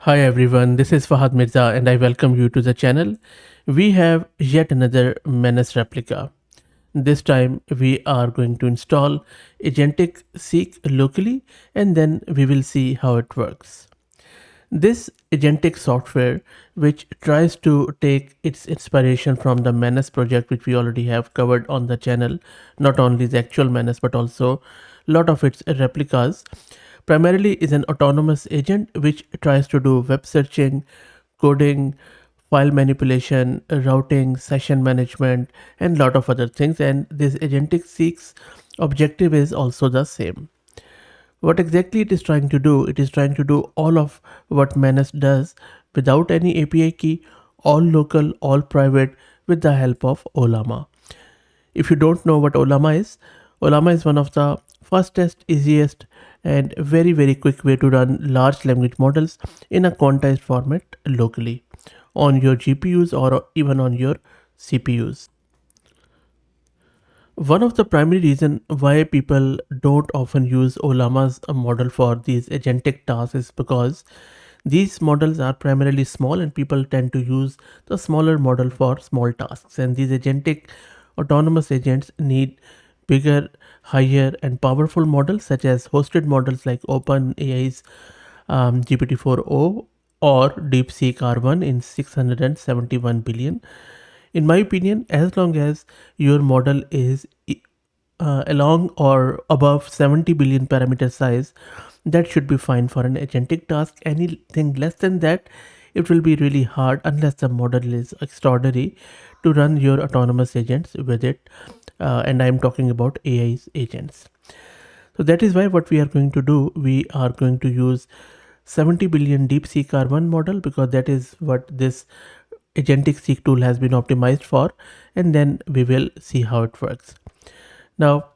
Hi everyone, this is Fahad Mirza and I welcome you to the channel. We have yet another Manus replica. This time we are going to install AgenticSeek locally and then we will see how it works. This agentic software, which tries to take its inspiration from the Manus project, which we already have covered on the channel, not only the actual Manus but also a lot of its replicas, primarily is an autonomous agent which tries to do web searching, coding, file manipulation, routing, session management, and lot of other things. And this agentic seek's objective is also the same. What exactly it is trying to do? It is trying to do all of what Manus does without any API key, all local, all private, with the help of Ollama. If you don't know what Ollama is one of the fastest, easiest, and very quick way to run large language models in a quantized format locally on your GPUs or even on your CPUs. One of the primary reasons why people don't often use Ollama's model for these agentic tasks is because these models are primarily small and people tend to use the smaller model for small tasks. And these agentic autonomous agents need bigger, higher, and powerful models such as hosted models like OpenAI's GPT-4o or Deepseek R1 in 671 billion. In my opinion, as long as your model is along or above 70 billion parameter size, that should be fine for an agentic task. Anything less than that, it will be really hard unless the model is extraordinary to run your autonomous agents with it. And I'm talking about AI's agents. So that is why what we are going to do, we are going to use 70 billion Deepseek R1 model because that is what this AgenticSeek tool has been optimized for, and then we will see how it works. Now,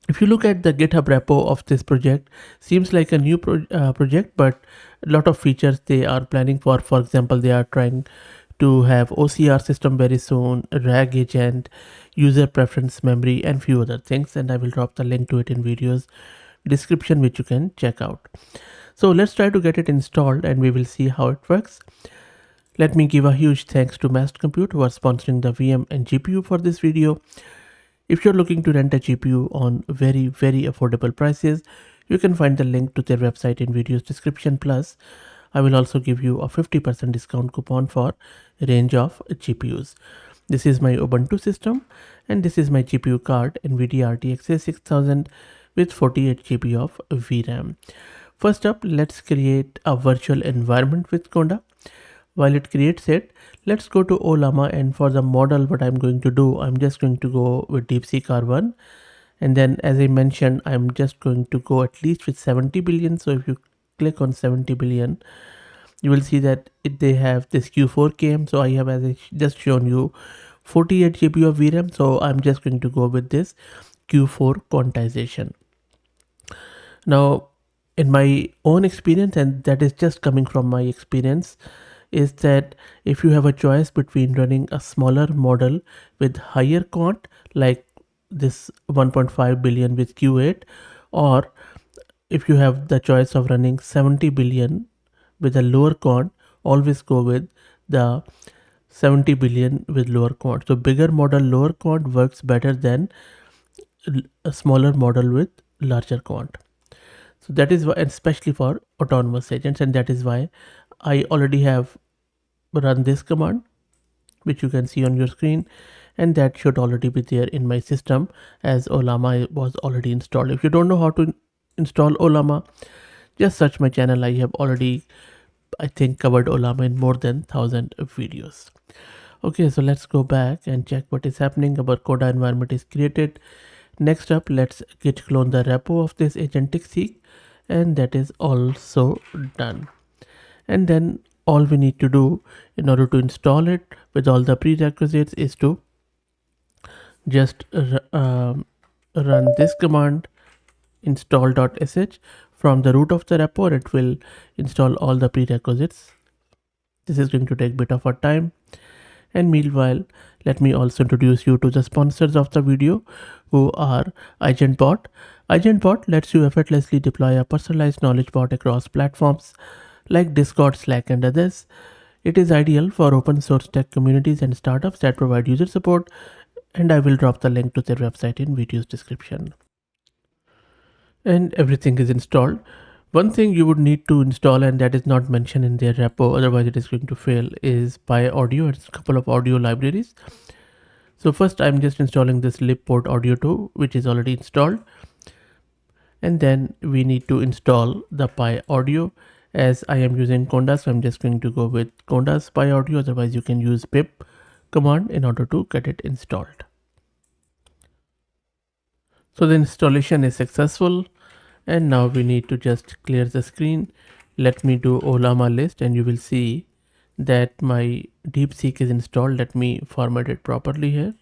if you look at the GitHub repo of this project, seems like a new project, but a lot of features they are planning for. For example, they are trying to have OCR system very soon, RAG agent, user preference memory, and few other things. And I will drop the link to it in videos description, which you can check out. So let's try to get it installed and we will see how it works. Let me give a huge thanks to Mast Compute who are sponsoring the VM and GPU for this video. If you're looking to rent a GPU on very affordable prices, you can find the link to their website in video's description. Plus, I will also give you a 50% discount coupon for a range of GPUs. This is my Ubuntu system and this is my GPU card NVIDIA RTX 6000 with 48 GB of VRAM. First up, let's create a virtual environment with Conda. While it creates it, let's go to Ollama, and for the model what I'm going to do, I'm just going to go with Deepseek R1, and then as I mentioned, I'm just going to go at least with 70 billion. So if you click on 70 billion, you will see that they have this Q4KM. So I have, as I just shown you, 48 GB of VRAM. So I'm just going to go with this Q4 quantization. Now, in my own experience, and that is just coming from my experience, is that if you have a choice between running a smaller model with higher quant like this 1.5 billion with Q8, or if you have the choice of running 70 billion with a lower quant, always go with the 70 billion with lower quant. So bigger model lower quant works better than a smaller model with larger quant. So that is why, especially for autonomous agents, and that is why I already have run this command, which you can see on your screen, and that should already be there in my system as Ollama was already installed. If you don't know how to install Ollama, just search my channel. I have already, I think, covered Ollama in more than 1000 videos. Okay, so let's go back and check what is happening. Our Coda environment is created. Next up, let's git clone the repo of this AgenticSeek, and that is also done. And then all we need to do in order to install it with all the prerequisites is to just run this command install.sh from the root of the repo. It will install all the prerequisites. This is going to take a bit of a time, and meanwhile let me also introduce you to the sponsors of the video, who are AgentBot. AgentBot lets you effortlessly deploy a personalized knowledge bot across platforms like Discord, Slack, and others. It is ideal for open source tech communities and startups that provide user support, and I will drop the link to their website in video's description. And everything is installed. One thing you would need to install, and that is not mentioned in their repo, otherwise it is going to fail, is Pi Audio. It's a couple of audio libraries. So first I'm just installing this libport audio 2, which is already installed. And then we need to install the Pi Audio. As I am using Conda, so I'm just going to go with Conda's Pi Audio. Otherwise you can use pip command in order to get it installed. So the installation is successful, and now we need to just clear the screen. Let me do Ollama list, and you will see that my Deepseek is installed. Let me format it properly here.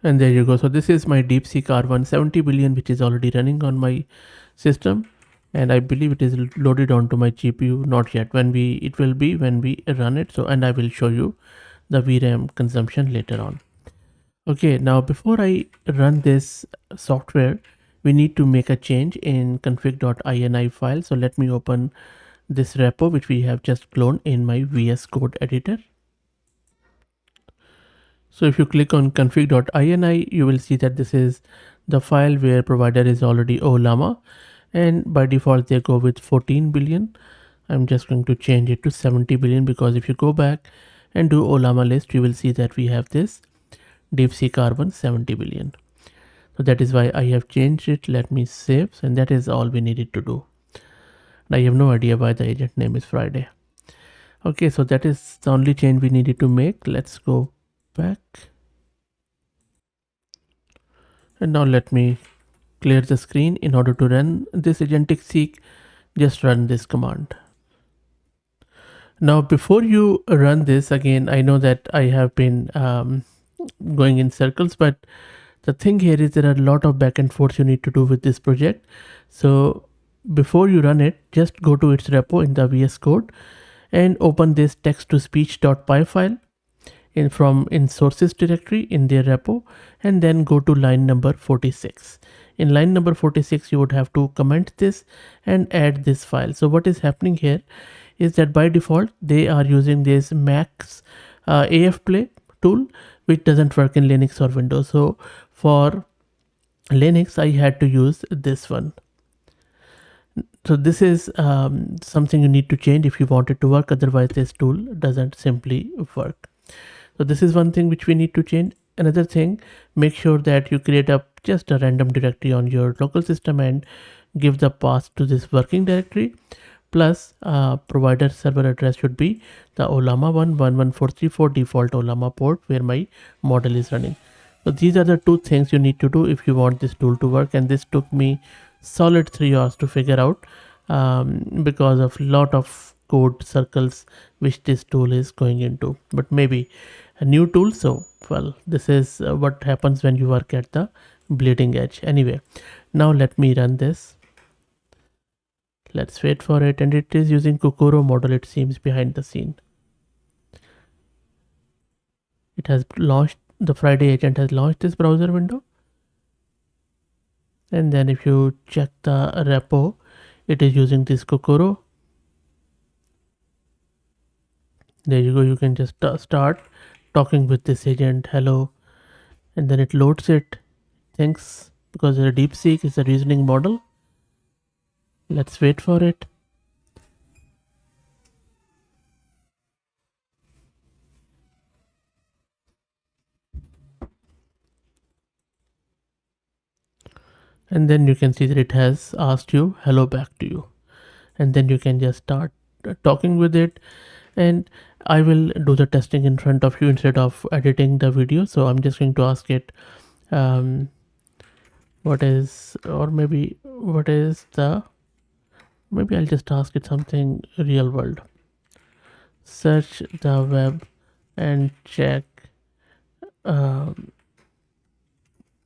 And there you go. So this is my Deepseek R1 70 billion, which is already running on my system. And I believe it is loaded onto my GPU. Not yet. It will be when we run it. So, and I will show you the VRAM consumption later on. Okay, now before I run this software, we need to make a change in config.ini file. So let me open this repo, which we have just cloned in my VS Code editor. So if you click on config.ini, you will see that this is the file where provider is already Ollama, and by default they go with 14 billion. I'm just going to change it to 70 billion, because if you go back and do Ollama list, you will see that we have this Deepseek R1 70 billion. So that is why I have changed it. Let me save, and that is all we needed to do. I have no idea why the agent name is Friday. Okay, so that is the only change we needed to make. Let's go back. And now let me clear the screen. In order to run this AgenticSeek, just run this command. Now before you run this, again, I know that I have been going in circles, but the thing here is there are a lot of back and forth you need to do with this project. So before you run it, just go to its repo in the VS Code and open this text-to-speech.py file in sources directory in their repo, and then go to line number 46. In line number 46, you would have to comment this and add this file. So what is happening here is that by default they are using this Max AF tool, which doesn't work in Linux or Windows. So for Linux, I had to use this one. So this is something you need to change if you want it to work. Otherwise, this tool doesn't simply work. So this is one thing which we need to change. Another thing, make sure that you create just a random directory on your local system and give the path to this working directory. Plus provider server address should be the Ollama 11434 default Ollama port where my model is running. So these are the two things you need to do if you want this tool to work, and this took me solid 3 hours to figure out because of lot of code circles which this tool is going into. But maybe a new tool, so well, this is what happens when you work at the bleeding edge. Anyway, now let me run this. Let's wait for it, and it is using Kokoro model, it seems, behind the scene. It has launched, the Friday agent has launched this browser window. And then if you check the repo, it is using this Kokoro. There you go, you can just start talking with this agent, hello, and then it loads it. Thanks, because the Deepseek is a reasoning model. Let's wait for it. And then you can see that it has asked you hello back to you, and then you can just start talking with it. And I will do the testing in front of you instead of editing the video. So I'm just going to ask it what is, or maybe what is the, maybe I'll just ask it something real world. Search the web and check,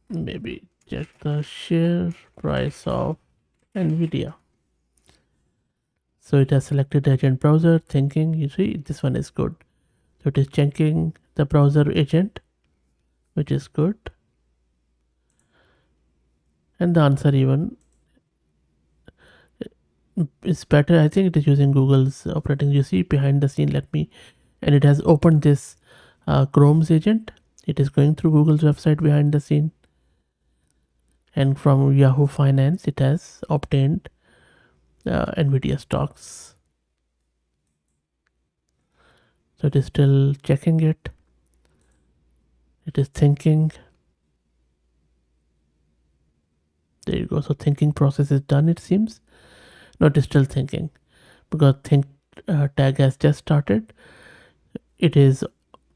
maybe check the share price of Nvidia. So it has selected agent browser, thinking, you see, this one is good. So it is checking the browser agent, which is good. And the answer even, It's better. I think it is using Google's operating. You see behind the scene. Let me, and it has opened this Chrome's agent. It is going through Google's website behind the scene, and from Yahoo Finance, it has obtained Nvidia stocks. So it is still checking it. It is thinking. There you go. So thinking process is done. It seems. No, it is still thinking because think tag has just started. It is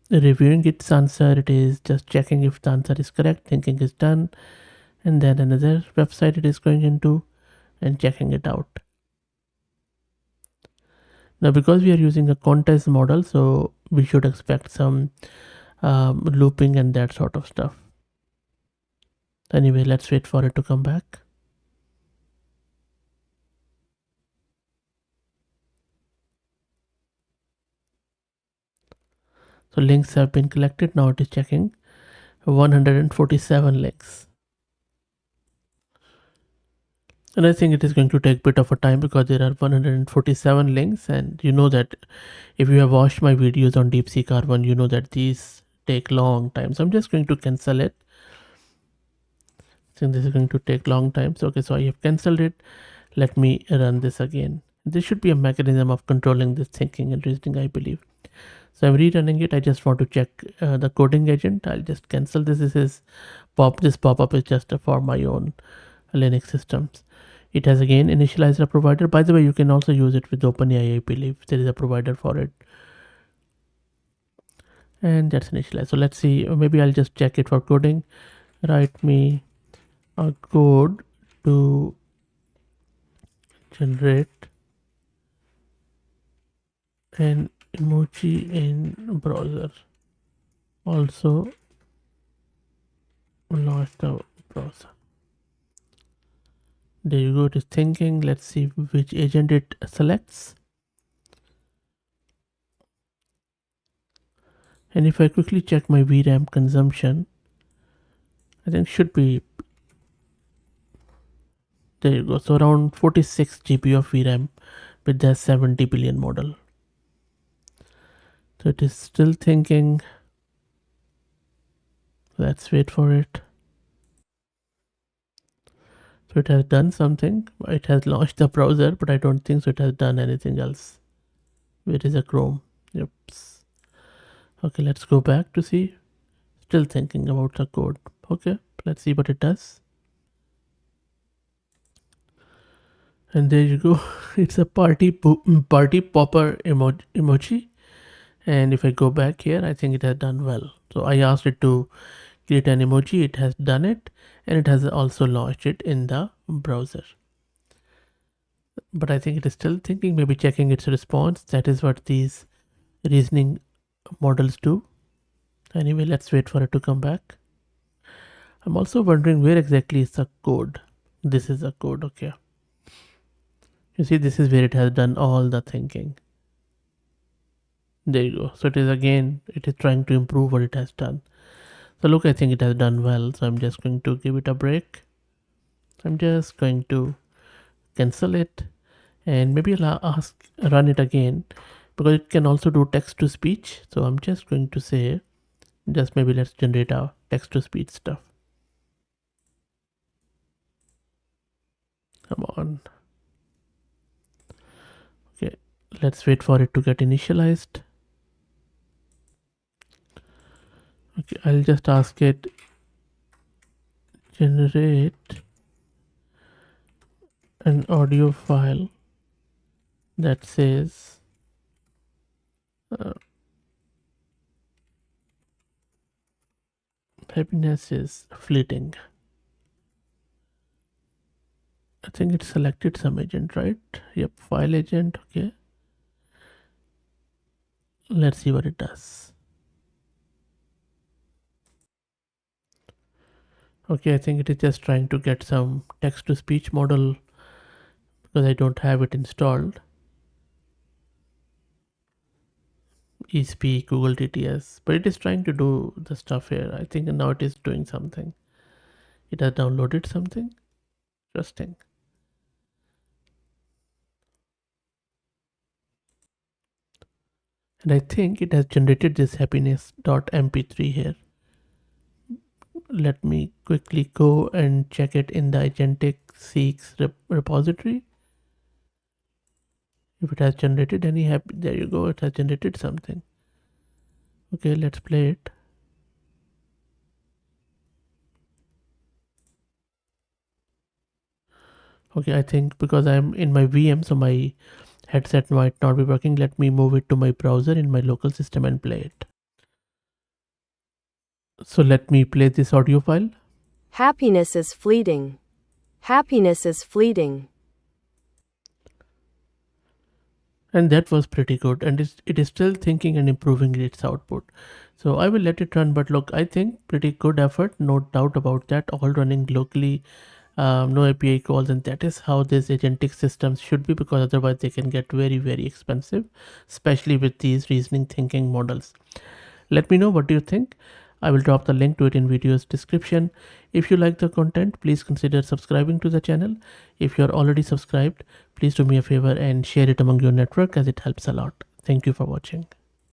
reviewing its answer. It is just checking if the answer is correct. Thinking is done, and then another website it is going into and checking it out. Now, because we are using a contest model, so we should expect some looping and that sort of stuff. Anyway, let's wait for it to come back. So links have been collected. Now it is checking 147 links. And I think it is going to take a bit of a time because there are 147 links, and you know that if you have watched my videos on Deepseek R1, you know that these take long time. So I'm just going to cancel it. I think this is going to take long time. So okay, so I have cancelled it. Let me run this again. This should be a mechanism of controlling this thinking and reasoning, I believe. So I'm rerunning it. I just want to check the coding agent. I'll just cancel this. This pop-up is just for my own Linux systems. It has again initialized a provider. By the way, you can also use it with OpenAI, I believe. There is a provider for it. And that's initialized. So let's see. Maybe I'll just check it for coding. Write me a code to generate an emoji in browser. Also launch the browser. There you go. It is thinking. Let's see which agent it selects. And if I quickly check my VRAM consumption, I think should be, there you go. So around 46 GB of VRAM with the 70 billion model. So it is still thinking. Let's wait for it. So it has done something. It has launched the browser, but I don't think so it has done anything else. Where is a Chrome? Yep. Okay, let's go back to see. Still thinking about the code. Okay, let's see what it does. And there you go. It's a party popper emoji. And if I go back here, I think it has done well. So I asked it to create an emoji. It has done it, and it has also launched it in the browser. But I think it is still thinking, maybe checking its response. That is what these reasoning models do. Anyway, let's wait for it to come back. I'm also wondering where exactly is the code. This is the code, okay. You see, this is where it has done all the thinking. There you go. So it is again, it is trying to improve what it has done. So look, I think it has done well. So I'm just going to give it a break. I'm just going to cancel it, and maybe I'll run it again because it can also do text to speech. So I'm just going to say, just maybe let's generate a text to speech stuff. Come on. Okay, let's wait for it to get initialized. Okay, I'll just ask it generate an audio file that says happiness is fleeting. I think it selected some agent, right? Yep, file agent. Okay, let's see what it does. Okay, I think it is just trying to get some text to speech model because I don't have it installed. eSpeak, Google TTS, but it is trying to do the stuff here. I think now it is doing something. It has downloaded something. Interesting. And I think it has generated this happiness.mp3 here. Let me quickly go and check it in the AgenticSeek's repository. If it has generated any happy, there you go, it has generated something. Okay, let's play it. Okay, I think because I'm in my VM, so my headset might not be working. Let me move it to my browser in my local system and play it. So let me play this audio file. Happiness is fleeting. Happiness is fleeting. And that was pretty good, and it is still thinking and improving its output. So I will let it run, but look, I think pretty good effort, no doubt about that, all running locally, no API calls, and that is how these agentic systems should be, because otherwise they can get very, very expensive, especially with these reasoning thinking models. Let me know what do you think. I will drop the link to it in video's description. If you like the content, please consider subscribing to the channel. If you're already subscribed, please do me a favor and share it among your network, as it helps a lot. Thank you for watching.